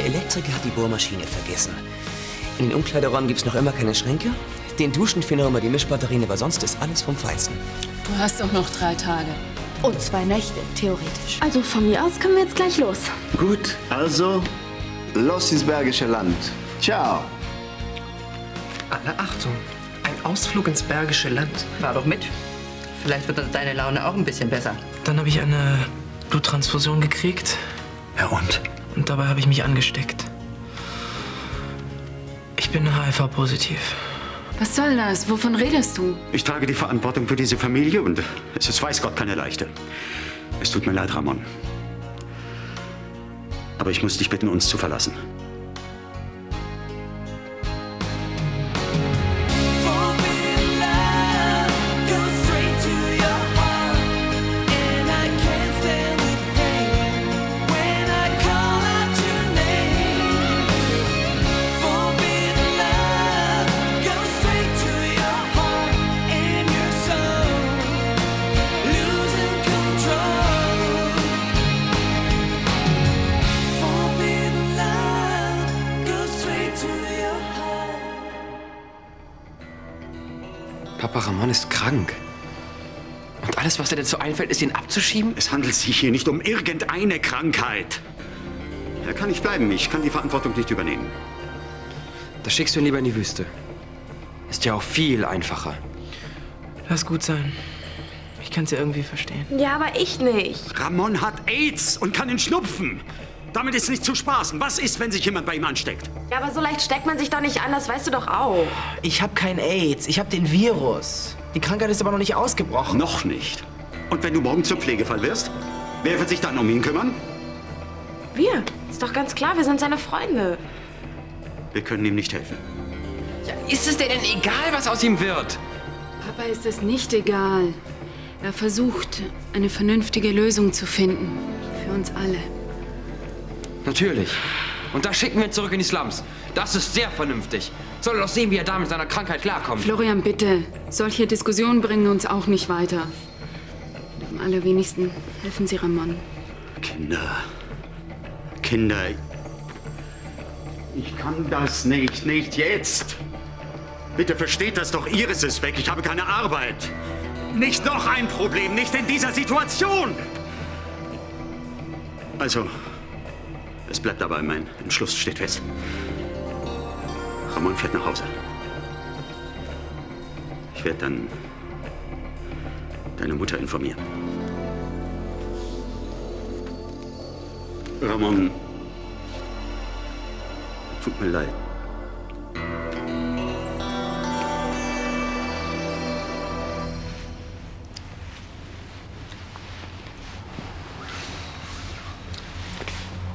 Der Elektriker hat die Bohrmaschine vergessen. In den Umkleideräumen gibt's noch immer keine Schränke. Den Duschen fehlen noch immer die Mischbatterien, aber sonst ist alles vom Feinsten. Du hast doch noch 3 Tage. Und 2 Nächte, theoretisch. Also von mir aus können wir jetzt gleich los. Gut, also los ins Bergische Land. Ciao. Alle Achtung, ein Ausflug ins Bergische Land. Fahr doch mit. Vielleicht wird deine Laune auch ein bisschen besser. Dann habe ich eine Bluttransfusion gekriegt. Ja und? Und dabei habe ich mich angesteckt. Ich bin HIV-positiv. Was soll das? Wovon redest du? Ich trage die Verantwortung für diese Familie und es ist weiß Gott keine leichte. Es tut mir leid, Ramon. Aber ich muss dich bitten, uns zu verlassen. Papa Ramon ist krank. Und alles, was dir dazu einfällt, ist, ihn abzuschieben? Es handelt sich hier nicht um irgendeine Krankheit. Er kann nicht bleiben. Ich kann die Verantwortung nicht übernehmen. Da schickst du ihn lieber in die Wüste. Ist ja auch viel einfacher. Lass gut sein. Ich kann es ja irgendwie verstehen. Ja, aber ich nicht. Ramon hat AIDS und kann ihn schnupfen. Damit ist nicht zu spaßen. Was ist, wenn sich jemand bei ihm ansteckt? Ja, aber so leicht steckt man sich doch nicht an, das weißt du doch auch. Ich habe kein AIDS, ich habe den Virus. Die Krankheit ist aber noch nicht ausgebrochen. Noch nicht. Und wenn du morgen zum Pflegefall wirst, wer wird sich dann um ihn kümmern? Wir. Ist doch ganz klar, wir sind seine Freunde. Wir können ihm nicht helfen. Ja, ist es dir denn egal, was aus ihm wird? Papa ist es nicht egal. Er versucht, eine vernünftige Lösung zu finden. Für uns alle. Natürlich. Und da schicken wir ihn zurück in die Slums. Das ist sehr vernünftig. Soll er doch sehen, wie er da mit seiner Krankheit klarkommt. Florian, bitte. Solche Diskussionen bringen uns auch nicht weiter. Am allerwenigsten helfen Sie Ramon. Kinder. Ich kann das nicht. Nicht jetzt. Bitte versteht das doch. Iris ist weg. Ich habe keine Arbeit. Nicht noch ein Problem. Nicht in dieser Situation. Also, es bleibt dabei. Mein Entschluss steht fest. Ramon fährt nach Hause. Ich werde dann deine Mutter informieren. Ramon, tut mir leid.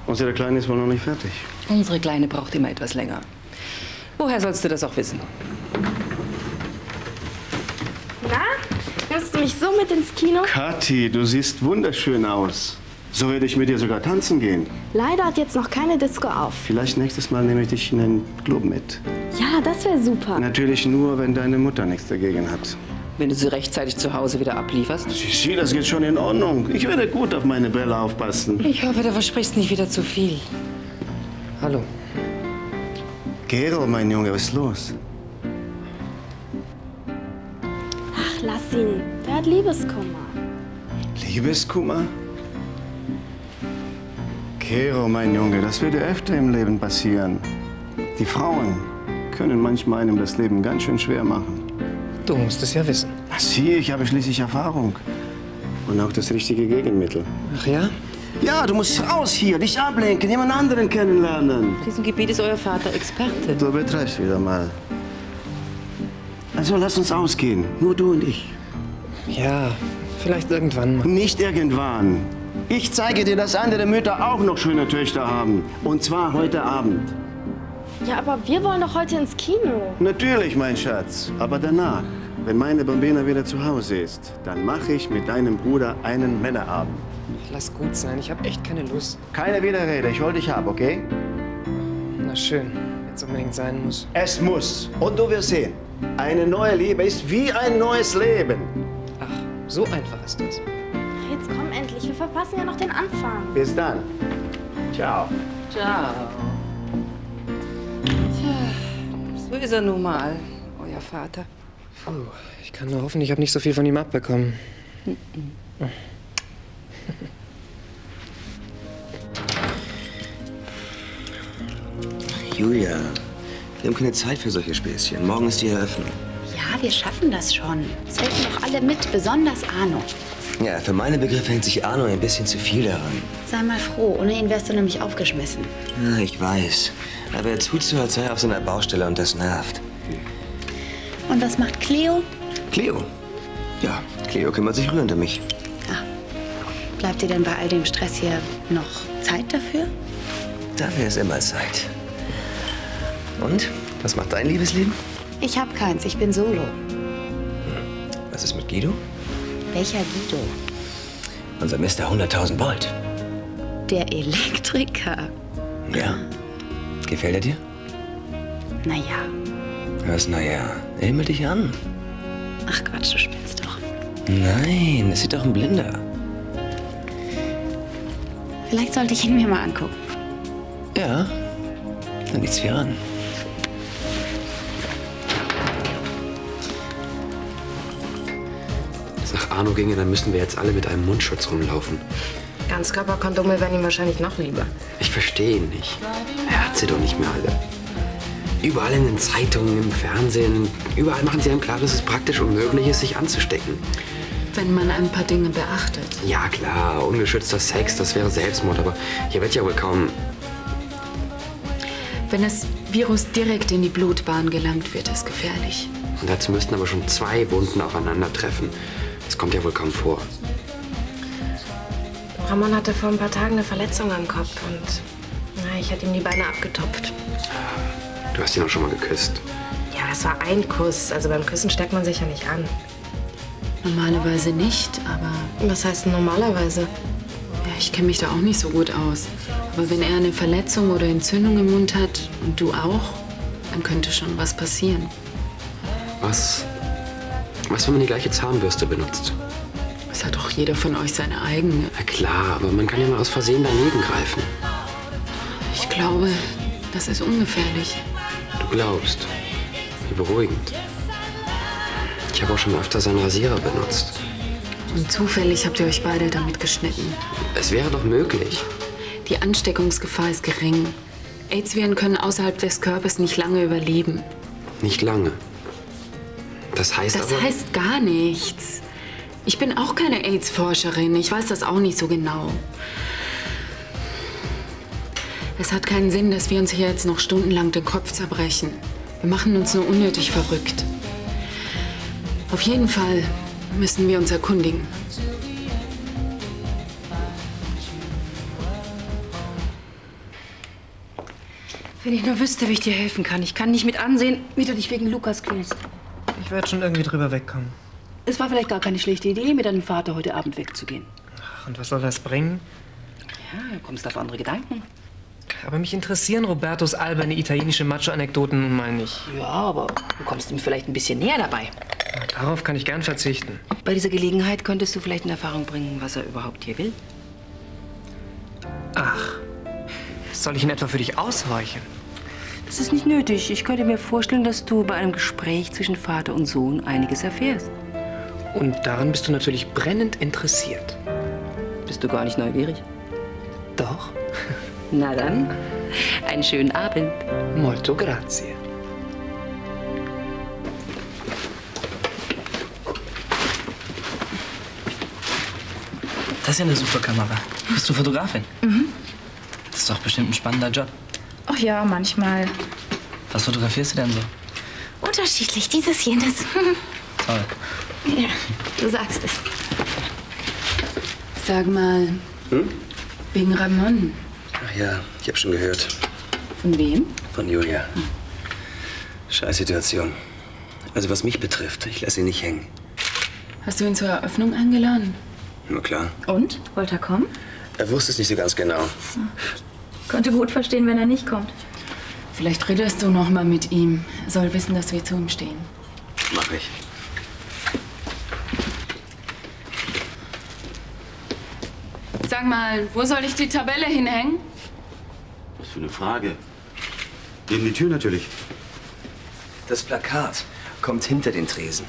Unsere Kleine ist wohl noch nicht fertig. Unsere Kleine braucht immer etwas länger. Woher sollst du das auch wissen? Na? Nimmst du mich so mit ins Kino? Kathi, du siehst wunderschön aus. So werde ich mit dir sogar tanzen gehen. Leider hat jetzt noch keine Disco auf. Vielleicht nächstes Mal nehme ich dich in den Club mit. Ja, das wäre super. Natürlich nur, wenn deine Mutter nichts dagegen hat. Wenn du sie rechtzeitig zu Hause wieder ablieferst? Sieh, das geht schon in Ordnung. Ich werde gut auf meine Bella aufpassen. Ich hoffe, du versprichst nicht wieder zu viel. Hallo. Gero, mein Junge, was ist los? Ach, lass ihn. Der hat Liebeskummer. Liebeskummer? Gero, mein Junge, das würde öfter im Leben passieren. Die Frauen können manchmal einem das Leben ganz schön schwer machen. Du musst es ja wissen. Ach, sieh, ich habe schließlich Erfahrung. Und auch das richtige Gegenmittel. Ach ja? Ja, du musst raus hier, dich ablenken, jemand anderen kennenlernen. Auf diesem Gebiet ist euer Vater Experte. Du betreibst wieder mal. Also lass uns ausgehen, nur du und ich. Ja, vielleicht irgendwann mal. Nicht irgendwann. Ich zeige dir, dass andere Mütter auch noch schöne Töchter haben. Und zwar heute Abend. Ja, aber wir wollen doch heute ins Kino. Natürlich, mein Schatz. Aber danach, wenn meine Bambina wieder zu Hause ist, dann mache ich mit deinem Bruder einen Männerabend. Lass gut sein, ich habe echt keine Lust. Keine Widerrede, ich hol dich ab, okay? Na schön, wenn es unbedingt sein muss. Es muss. Und du wirst sehen, eine neue Liebe ist wie ein neues Leben. Ach, so einfach ist das. Jetzt komm endlich, wir verpassen ja noch den Anfang. Bis dann. Ciao. Ciao. ist er nun mal, euer Vater. Puh, ich kann nur hoffen, ich habe nicht so viel von ihm abbekommen. Julia, wir haben keine Zeit für solche Späßchen. Morgen ist die Eröffnung. Ja, wir schaffen das schon. Es helfen doch alle mit, besonders Arno. Ja, für meine Begriffe hängt sich Arno ein bisschen zu viel daran. Sei mal froh, ohne ihn wärst du nämlich aufgeschmissen. Ja, ich weiß. Aber er tut so, als sei er auf seiner Baustelle und das nervt. Und was macht Cleo? Cleo? Ja, Cleo kümmert sich rührend um mich. Ah. Bleibt dir denn bei all dem Stress hier noch Zeit dafür? Dafür ist immer Zeit. Und? Was macht dein Liebesleben? Ich hab keins, ich bin solo. Was ist mit Guido? Welcher Guido? Unser Mr. 100.000 Volt. Der Elektriker. Ja. Gefällt er dir? Naja. Was, naja? Er himmelt dich an. Ach Quatsch, du spinnst doch. Nein, das sieht doch ein Blinder. Vielleicht sollte ich ihn mir mal angucken. Ja, dann nichts wie ran. Wenn es nach Arno ginge, dann müssten wir jetzt alle mit einem Mundschutz rumlaufen. Ganzkörperkondome wären ihm wahrscheinlich noch lieber. Ich verstehe ihn nicht. Er hat sie doch nicht mehr alle. Überall in den Zeitungen, im Fernsehen, überall machen sie einem klar, dass es praktisch unmöglich ist, sich anzustecken. Wenn man ein paar Dinge beachtet. Ja klar, ungeschützter Sex, das wäre Selbstmord, aber hier wird ja wohl kaum... Wenn das Virus direkt in die Blutbahn gelangt, wird es gefährlich. Und dazu müssten aber schon 2 Wunden aufeinandertreffen. Das kommt ja wohl kaum vor. Ramon hatte vor ein paar Tagen eine Verletzung am Kopf und ich hatte ihm die Beine abgetopft. Du hast ihn auch schon mal geküsst. Ja, das war ein Kuss. Also beim Küssen steckt man sich ja nicht an. Normalerweise nicht, aber... Was heißt denn normalerweise? Ja, ich kenne mich da auch nicht so gut aus. Aber wenn er eine Verletzung oder Entzündung im Mund hat und du auch, dann könnte schon was passieren. Was, wenn man die gleiche Zahnbürste benutzt? Es hat doch jeder von euch seine eigene. Na klar, aber man kann ja mal aus Versehen daneben greifen. Ich glaube, das ist ungefährlich. Du glaubst. Wie beruhigend. Ich habe auch schon öfter seinen Rasierer benutzt. Und zufällig habt ihr euch beide damit geschnitten. Es wäre doch möglich. Die Ansteckungsgefahr ist gering. AIDS-Viren können außerhalb des Körpers nicht lange überleben. Nicht lange. Das heißt aber... Das heißt gar nichts. Ich bin auch keine AIDS-Forscherin. Ich weiß das auch nicht so genau. Es hat keinen Sinn, dass wir uns hier jetzt noch stundenlang den Kopf zerbrechen. Wir machen uns nur unnötig verrückt. Auf jeden Fall müssen wir uns erkundigen. Wenn ich nur wüsste, wie ich dir helfen kann. Ich kann nicht mit ansehen, wie du dich wegen Lukas quälst. Ich werde schon irgendwie drüber wegkommen. Es war vielleicht gar keine schlechte Idee, mit deinem Vater heute Abend wegzugehen. Ach, und was soll das bringen? Ja, du kommst auf andere Gedanken. Aber mich interessieren Robertos alberne italienische Macho-Anekdoten nun mal nicht. Ja, aber du kommst ihm vielleicht ein bisschen näher dabei. Ja, darauf kann ich gern verzichten. Bei dieser Gelegenheit könntest du vielleicht in Erfahrung bringen, was er überhaupt hier will. Ach, soll ich ihn etwa für dich aushorchen? Das ist nicht nötig. Ich könnte mir vorstellen, dass du bei einem Gespräch zwischen Vater und Sohn einiges erfährst. Und daran bist du natürlich brennend interessiert. Bist du gar nicht neugierig? Doch. Na dann, einen schönen Abend. Molto grazie. Das ist ja eine super Kamera. Bist du Fotografin? Mhm. Das ist doch bestimmt ein spannender Job. Ach ja, manchmal. Was fotografierst du denn so? Unterschiedlich, dieses, jenes. Toll. Ja, du sagst es. Sag mal, wegen Ramon. Ach ja, ich habe schon gehört. Von wem? Von Julia. Scheiß Situation. Also was mich betrifft, ich lasse ihn nicht hängen. Hast du ihn zur Eröffnung eingeladen? Nur klar. Und? Wollte er kommen? Er wusste es nicht so ganz genau. Konnte gut verstehen, wenn er nicht kommt. Vielleicht redest du noch mal mit ihm. Er soll wissen, dass wir zu ihm stehen. Mach ich. Sag mal, wo soll ich die Tabelle hinhängen? Was für eine Frage. Neben die Tür natürlich. Das Plakat kommt hinter den Tresen.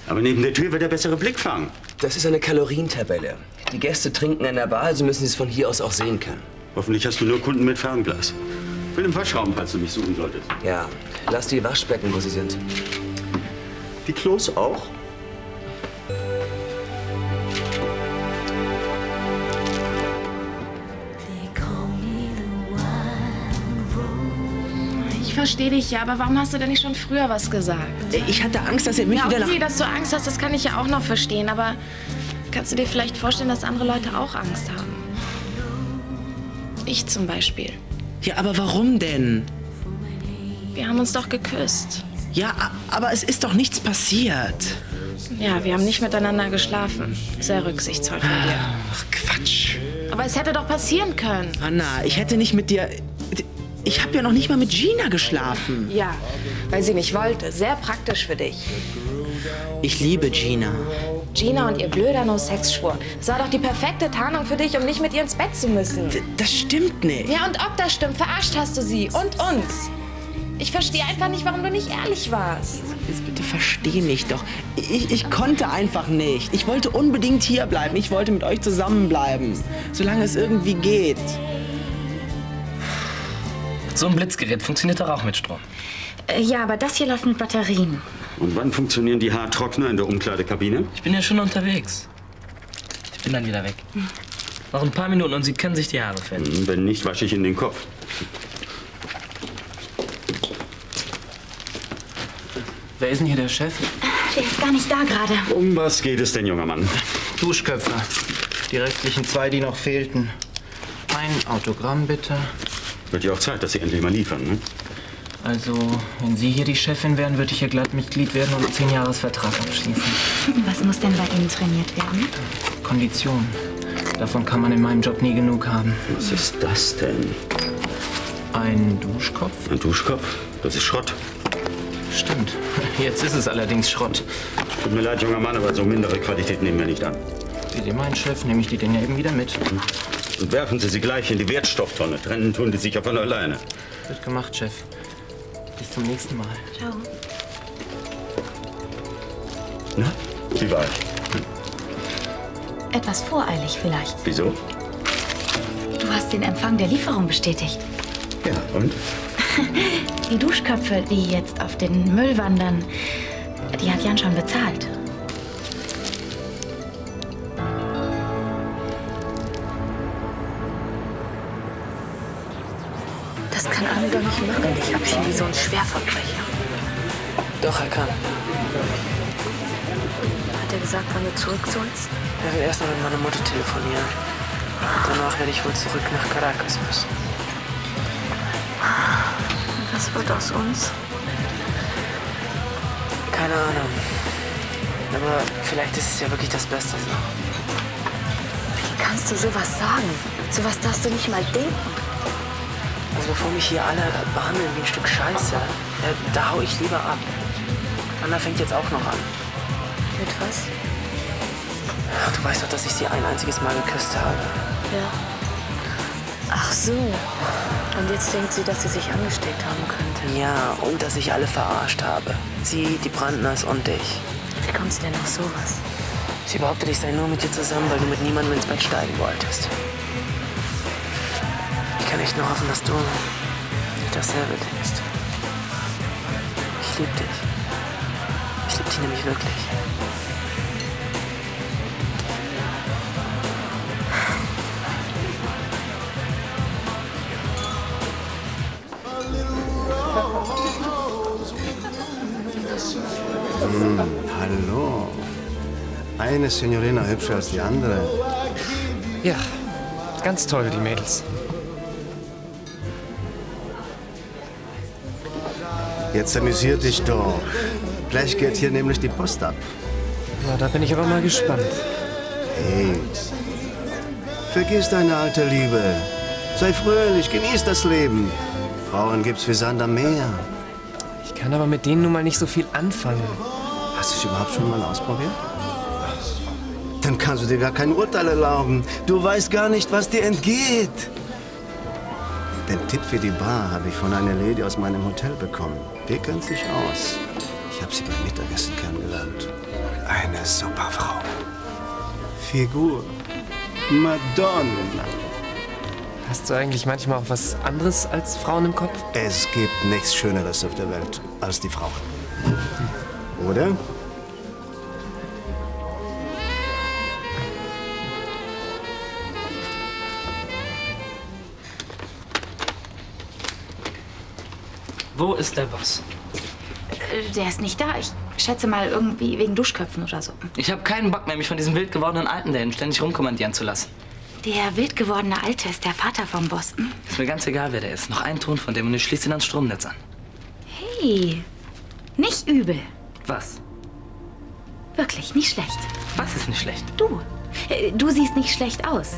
Aber neben der Tür wird der bessere Blick fangen. Das ist eine Kalorientabelle. Die Gäste trinken an der Bar, also müssen sie es von hier aus auch sehen können. Hoffentlich hast du nur Kunden mit Fernglas. Ich will im Waschraum, falls du mich suchen solltest. Ja, lass die Waschbecken, wo sie sind. Die Klos auch? Ich verstehe dich ja, aber warum hast du denn nicht schon früher was gesagt? Ich hatte Angst, dass er mich wieder Okay, dass du Angst hast, das kann ich ja auch noch verstehen, aber kannst du dir vielleicht vorstellen, dass andere Leute auch Angst haben? Ich zum Beispiel. Ja, aber warum denn? Wir haben uns doch geküsst. Ja, aber es ist doch nichts passiert. Ja, wir haben nicht miteinander geschlafen. Sehr rücksichtsvoll von dir. Ach, Quatsch. Aber es hätte doch passieren können. Anna, ich hätte nicht mit dir... Ich habe ja noch nicht mal mit Gina geschlafen. Ja, weil sie nicht wollte. Sehr praktisch für dich. Ich liebe Gina. Gina und ihr blöder No-Sex-Schwur. Das war doch die perfekte Tarnung für dich, um nicht mit ihr ins Bett zu müssen. Das stimmt nicht. Ja, und ob das stimmt, verarscht hast du sie und uns. Ich verstehe einfach nicht, warum du nicht ehrlich warst. Jetzt bitte versteh mich doch. Ich konnte einfach nicht. Ich wollte unbedingt hier bleiben. Ich wollte mit euch zusammenbleiben. Solange es irgendwie geht. So ein Blitzgerät funktioniert doch auch mit Strom. Ja, aber das hier läuft mit Batterien. Und wann funktionieren die Haartrockner in der Umkleidekabine? Ich bin ja schon unterwegs. Ich bin dann wieder weg. Noch ein paar Minuten und Sie können sich die Haare färben. Wenn nicht, wasche ich in den Kopf. Wer ist denn hier der Chef? Der ist gar nicht da gerade. Um was geht es denn, junger Mann? Duschköpfe. Die restlichen 2, die noch fehlten. Ein Autogramm, bitte. Wird ja auch Zeit, dass Sie endlich mal liefern, ne? Also, wenn Sie hier die Chefin wären, würde ich hier glatt Mitglied werden und einen 10-Jahres-Vertrag abschließen. Was muss denn bei Ihnen trainiert werden? Kondition. Davon kann man in meinem Job nie genug haben. Was ist das denn? Ein Duschkopf? Ein Duschkopf? Das ist Schrott. Stimmt. Jetzt ist es allerdings Schrott. Tut mir leid, junger Mann, aber so mindere Qualität nehmen wir nicht an. Seht ihr meinen Chef, nehme ich die Dinger eben wieder mit. Und werfen Sie sie gleich in die Wertstofftonne. Trennen tun die sich ja von alleine. Wird gemacht, Chef. Bis zum nächsten Mal. Ciao. Na, wie war ich? Etwas voreilig vielleicht. Wieso? Du hast den Empfang der Lieferung bestätigt. Ja, und? Die Duschköpfe, die jetzt auf den Müll wandern, die hat Jan schon bezahlt. Das kann Arne doch nicht machen, dich abschieben wie so ein Schwerverbrecher. Doch, er kann. Hat er gesagt, wann du zurück sollst? Er will erst noch mit meiner Mutter telefonieren. Danach werde ich wohl zurück nach Caracas müssen. Und was wird aus uns? Keine Ahnung. Aber vielleicht ist es ja wirklich das Beste so. Wie kannst du sowas sagen? Sowas darfst du nicht mal denken. Also bevor mich hier alle behandeln wie ein Stück Scheiße, da hau ich lieber ab. Anna fängt jetzt auch noch an. Mit was? Ach, du weißt doch, dass ich sie ein einziges Mal geküsst habe. Ja. Ach so. Und jetzt denkt sie, dass sie sich angesteckt haben könnte. Ja, und dass ich alle verarscht habe. Sie, die Brandners und dich. Wie kommt sie denn auf sowas? Sie behauptet, ich sei nur mit dir zusammen, weil du mit niemandem ins Bett steigen wolltest. Ich kann echt nur hoffen, dass du nicht dasselbe denkst. Ich liebe dich. Ich liebe dich nämlich wirklich. Hallo. Eine Signorina hübscher als die andere. Ja, ganz toll, die Mädels. Jetzt amüsier dich doch. Gleich geht hier nämlich die Post ab. Na, da bin ich aber mal gespannt. Hey, vergiss deine alte Liebe. Sei fröhlich, genieß das Leben. Frauen gibt's wie Sand am Meer. Ich kann aber mit denen nun mal nicht so viel anfangen. Hast du es überhaupt schon mal ausprobiert? Dann kannst du dir gar kein Urteil erlauben. Du weißt gar nicht, was dir entgeht. Den Tipp für die Bar habe ich von einer Lady aus meinem Hotel bekommen. Die kennt sich aus. Ich habe sie beim Mittagessen kennengelernt. Eine super Frau. Figur. Madonna. Hast du eigentlich manchmal auch was anderes als Frauen im Kopf? Es gibt nichts Schöneres auf der Welt als die Frauen. Oder? Wo ist der Boss? Der ist nicht da. Ich schätze mal irgendwie wegen Duschköpfen oder so. Ich habe keinen Bock mehr, mich von diesem wild gewordenen Alten dahin ständig rumkommandieren zu lassen. Der wild gewordene Alte ist der Vater vom Boston. Ist mir ganz egal, wer der ist. Noch ein Ton von dem und ich schließe ihn ans Stromnetz an. Hey, nicht übel. Was? Wirklich, nicht schlecht. Was ist nicht schlecht? Du. Du siehst nicht schlecht aus.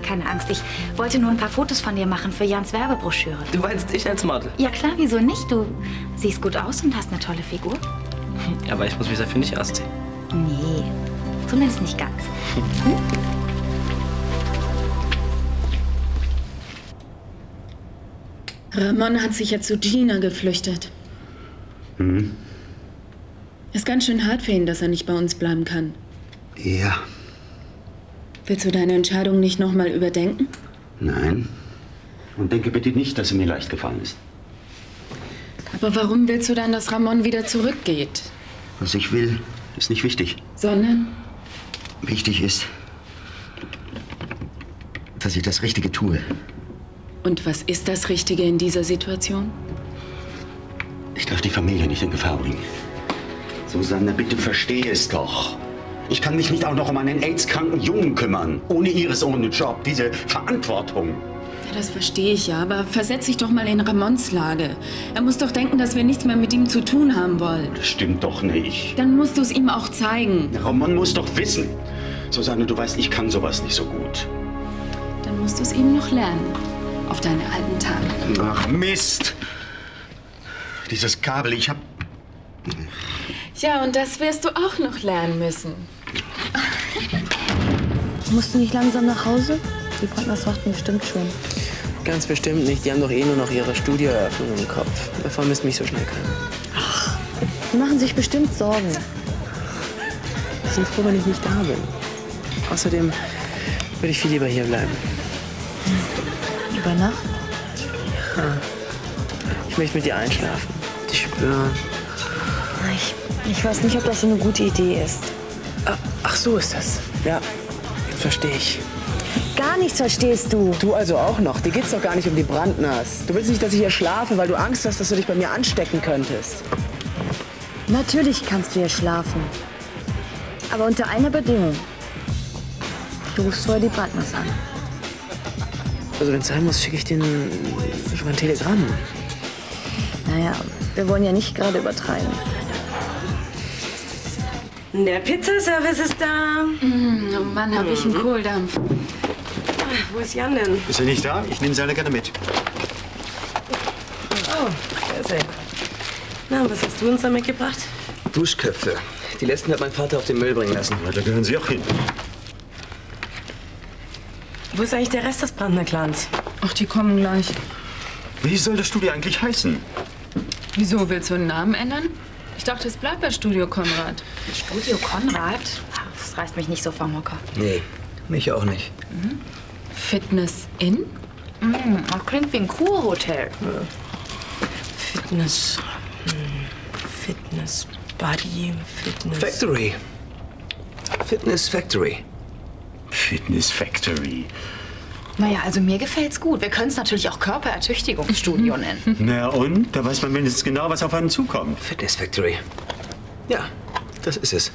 Keine Angst, ich wollte nur ein paar Fotos von dir machen für Jans Werbebroschüre. Du meinst ich als Model? Ja klar, wieso nicht? Du siehst gut aus und hast eine tolle Figur. Aber ich muss mich dafür nicht ausziehen. Nee, zumindest nicht ganz. Ramon hat sich ja zu Gina geflüchtet. Ist ganz schön hart für ihn, dass er nicht bei uns bleiben kann. Ja. Willst du deine Entscheidung nicht noch mal überdenken? Nein. Und denke bitte nicht, dass sie mir leicht gefallen ist. Aber warum willst du dann, dass Ramon wieder zurückgeht? Was ich will, ist nicht wichtig. Sondern? Wichtig ist, dass ich das Richtige tue. Und was ist das Richtige in dieser Situation? Ich darf die Familie nicht in Gefahr bringen. Susanne, bitte verstehe es doch. Ich kann mich nicht auch noch um einen AIDS-kranken Jungen kümmern. Ohne Iris, ohne Job. Diese Verantwortung. Ja, das verstehe ich ja, aber versetz dich doch mal in Ramons Lage. Er muss doch denken, dass wir nichts mehr mit ihm zu tun haben wollen. Das stimmt doch nicht. Dann musst du es ihm auch zeigen. Ramon muss doch wissen. Susanne, du weißt, ich kann sowas nicht so gut. Dann musst du es ihm noch lernen. Auf deine alten Tage. Ach, Mist. Dieses Kabel, ich hab... Ja, und das wirst du auch noch lernen müssen. Musst du nicht langsam nach Hause? Die Partners warten bestimmt schon. Ganz bestimmt nicht. Die haben doch eh nur noch ihre Studioeröffnung im Kopf. Davon müsst mich so schnell kennen. Ach, die machen sich bestimmt Sorgen. Ich bin froh, wenn ich nicht da bin. Außerdem würde ich viel lieber hier bleiben. Über Nacht? Ja. Ich möchte mit dir einschlafen. Dich spüren. Ich weiß nicht, ob das so eine gute Idee ist. Ach, so ist das. Ja, jetzt verstehe ich. Gar nichts verstehst du. Du also auch noch. Dir geht's doch gar nicht um die Brandners. Du willst nicht, dass ich hier schlafe, weil du Angst hast, dass du dich bei mir anstecken könntest. Natürlich kannst du hier schlafen. Aber unter einer Bedingung. Du rufst vorher die Brandners an. Also wenn es sein muss, schicke ich dir ein Telegramm. Naja, wir wollen ja nicht gerade übertreiben. Der Pizzaservice ist da. Oh Mann, hab ich einen Kohldampf. Wo ist Jan denn? Ist er nicht da? Ich nehme seine gerne mit. Oh, sehr. Na, was hast du uns da mitgebracht? Duschköpfe. Die letzten hat mein Vater auf den Müll bringen lassen. Da gehören sie auch hin. Wo ist eigentlich der Rest des Brandner-Clans? Ach, die kommen gleich. Wie soll das Studio eigentlich heißen? Wieso, willst du den Namen ändern? Ich dachte, es bleibt bei Studio Konrad. Studio Konrad? Das reißt mich nicht so vom Hocker. Nee, mich auch nicht. Fitness in? Das klingt wie ein Kurhotel. Fitness. Fitness. Body. Fitness. Factory. Fitness Factory. Fitness Factory. Naja, also mir gefällt's gut. Wir können es natürlich auch Körperertüchtigungsstudio nennen. Na und? Da weiß man wenigstens genau, was auf einen zukommt. Fitness Factory. Ja, das ist es.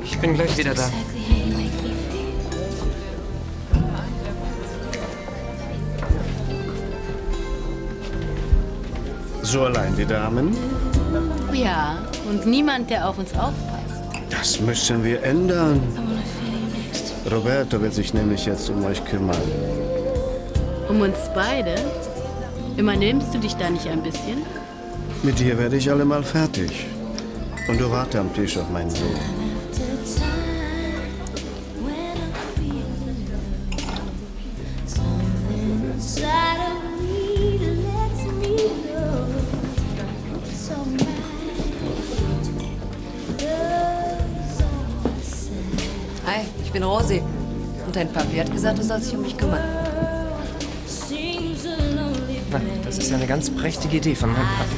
Ich bin gleich wieder da. So allein die Damen? Ja, und niemand, der auf uns aufpasst. Das müssen wir ändern. Roberto wird sich nämlich jetzt um euch kümmern. Um uns beide? Übernimmst du dich da nicht ein bisschen? Mit dir werde ich allemal fertig. Und du warte am Tisch auf meinen Sohn. Hi, ich bin Rosi. Und dein Papi hat gesagt, du sollst dich um mich kümmern. Na, das ist ja eine ganz prächtige Idee von meinem Papi.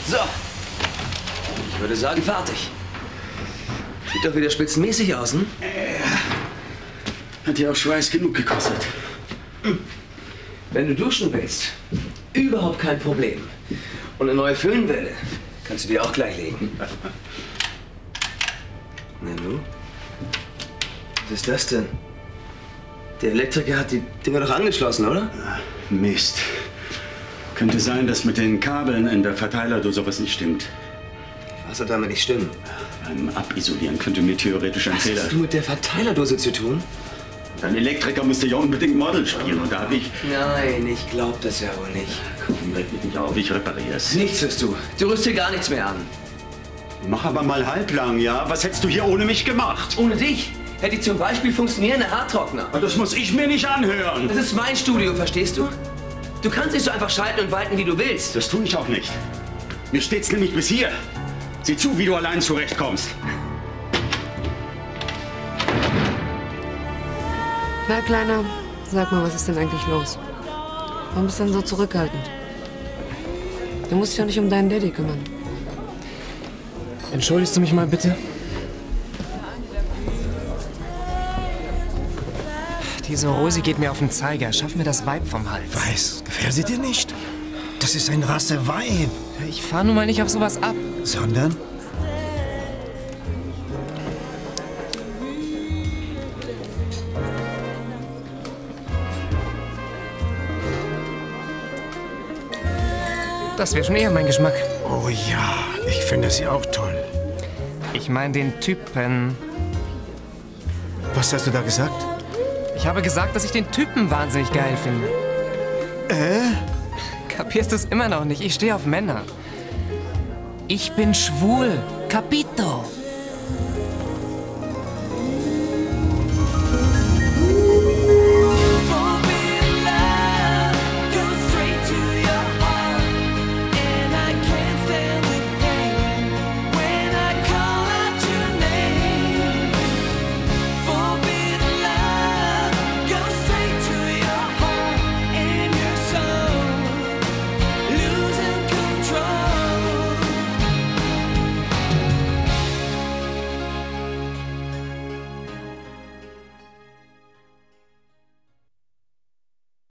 So. Ich würde sagen, fertig. Sieht doch wieder spitzenmäßig aus, hm? Hat ja auch Schweiß genug gekostet. Wenn du duschen willst, überhaupt kein Problem. Und eine neue Föhnwelle kannst du dir auch gleich legen. Na nu? Was ist das denn? Der Elektriker hat die Dinger doch angeschlossen, oder? Mist. Könnte sein, dass mit den Kabeln in der Verteilerdose was nicht stimmt. Was soll damit nicht stimmen? Beim Abisolieren könnte mir theoretisch ein Fehler... Was hast du mit der Verteilerdose zu tun? Ein Elektriker müsste ja unbedingt Model spielen und da habe ich... Nein, ich glaub das ja wohl nicht. Komm, reg mich nicht auf, ich repariere es. Nichts wirst du. Du rührst hier gar nichts mehr an. Mach aber mal halblang, ja? Was hättest du hier ohne mich gemacht? Ohne dich hätte ich zum Beispiel funktionierende Haartrockner. Aber das muss ich mir nicht anhören. Das ist mein Studio, verstehst du? Du kannst nicht so einfach schalten und walten, wie du willst. Das tue ich auch nicht. Mir steht's nämlich bis hier. Sieh zu, wie du allein zurechtkommst. Na, Kleiner, sag mal, was ist denn eigentlich los? Warum bist du denn so zurückhaltend? Du musst dich doch nicht um deinen Daddy kümmern. Entschuldigst du mich mal bitte? Diese Rosi geht mir auf den Zeiger. Schaff mir das Weib vom Hals. Weiß, gefällt sie dir nicht? Das ist ein Rasse-Weib. Ich fahr nun mal nicht auf sowas ab. Sondern? Das wäre schon eher mein Geschmack. Oh ja, ich finde sie auch toll. Ich meine den Typen. Was hast du da gesagt? Ich habe gesagt, dass ich den Typen wahnsinnig geil finde. Kapierst du es immer noch nicht? Ich stehe auf Männer. Ich bin schwul. Capito?